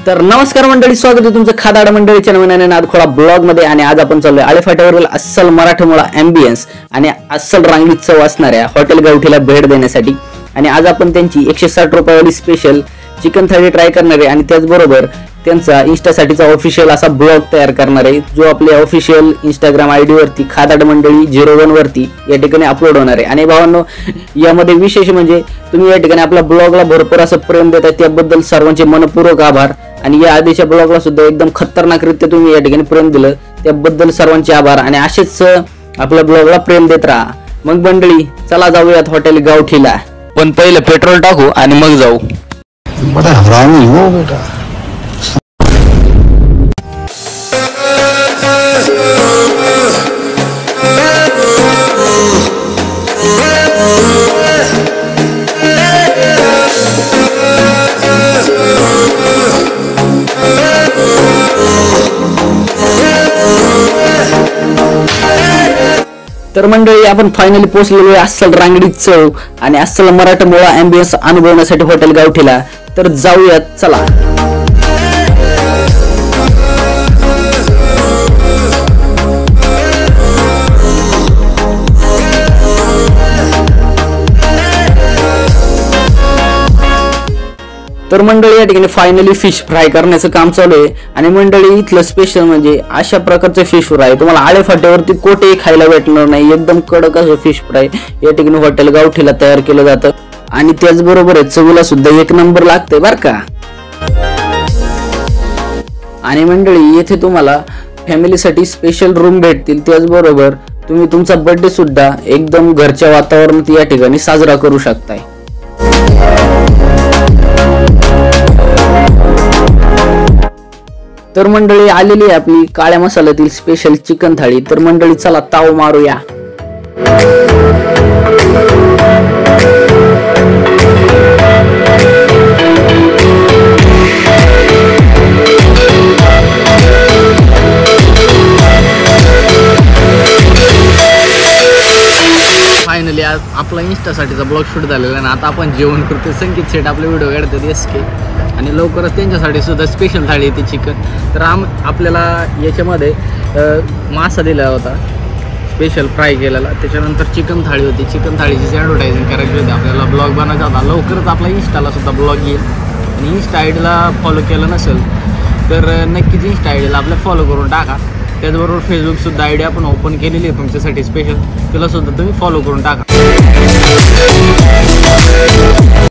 तर नमस्कार मंडळी, स्वागत आहे तुमचं खादाड मंडळीच्या नवीन नादखोळा ब्लॉग मध्ये। आणि आज आपण चाललोय आळेफाट्यावरील अस्सल मराठमोळा ॲम्बियन्स आणि अस्सल रांगडी चव असणाऱ्या हॉटेल गावठीला भेट देण्यासाठी। आणि आज आपण त्यांची 160 रुपयावाली स्पेशल चिकन थाळी ट्राय करणार आहे आणि त्याचबरोबर त्यांचा इंस्टासाठीचा ऑफिशियल असा ब्लॉग तयार करणार आहे, जो आपल्या ऑफिशियल इंस्टाग्राम आयडी वरती खादाड मंडळी 01 वरती या ठिकाणी अपलोड होणार आहे। आणि भावांनो, यामध्ये विशेष म्हणजे तुम्ही या ठिकाणी आपल्या ब्लॉगला भरपूर असं प्रेम देताय, त्याबद्दल सर्वांचे मनपूर्वक आभार। आणि या आधीच्या ब्लॉगला सुद्धा एकदम खतरनाकरित्या तुम्ही या ठिकाणी प्रेम दिलं, त्याबद्दल सर्वांचे आभार। आणि असेच आपल्या ब्लॉगला प्रेम देत राहा। मग मंडळी, चला जाऊयात हॉटेल गावठीला, पण पहिलं पेट्रोल टाकू आणि मग जाऊ। बड़ा हरामी हो बेटा। तर मंडळी, आपण फायनली पोहोचलेलो आहे अस्सल रांगडी चव आणि अस्सल मराठमोळा ॲम्बियन्स अनुभवण्यासाठी हॉटेल गावठीला। तर जाऊयात, चला। तर मंडळी, या ठिकाणी फायनली फिश फ्राय करण्याचं काम चालू आहे। आणि मंडळी, इथलं स्पेशल म्हणजे अशा प्रकारचं फिश फ्राय तुम्हाला आळेफाट्यावरती कोठेही खायला भेटणार नाही। एकदम कडक असं फिश फ्राय या ठिकाणी हॉटेल गावठीला तयार केलं जातं आणि त्याचबरोबर चवीला सुद्धा एक नंबर लागते बर का। आणि मंडळी, येथे तुम्हाला फॅमिलीसाठी स्पेशल रूम भेटतील, त्याचबरोबर तुम्ही तुमचा बर्थडे सुद्धा एकदम घरच्या वातावरणात या ठिकाणी साजरा करू शकताय। तर मंडळी, आलेली आहे आपली काळ्या मसाल्यातील स्पेशल चिकन थाळी। तर मंडळी, चला ताव मारूया। फायनली आज आपला इंस्टासाठीचा ब्लॉग शूट झालेला आहे। आता आपण जेवण करतो। संकेत सेट आपले व्हिडिओ काढतात SK, आणि लवकरच त्यांच्यासाठी सुद्धा स्पेशल थाळी येते चिकन। तर आपल्याला याच्यामध्ये मासा दिला होता स्पेशल फ्राय केलेला, त्याच्यानंतर चिकन थाळी होती। चिकन थाळीची ॲडव्हर्टायझिंग करायची होती आपल्याला, ब्लॉग बनवायचा होता। लवकरच आपला इंस्टाला सुद्धा ब्लॉग येईल। आणि इंस्टा आयडीला फॉलो केलं नसेल तर नक्कीच इंस्टा आयडीला आपल्या फॉलो करून टाका। त्याचबरोबर फेसबुकसुद्धा आयडी आपण ओपन केलेली आहे तुमच्यासाठी स्पेशल, तिला सुद्धा तुम्ही फॉलो करून टाका।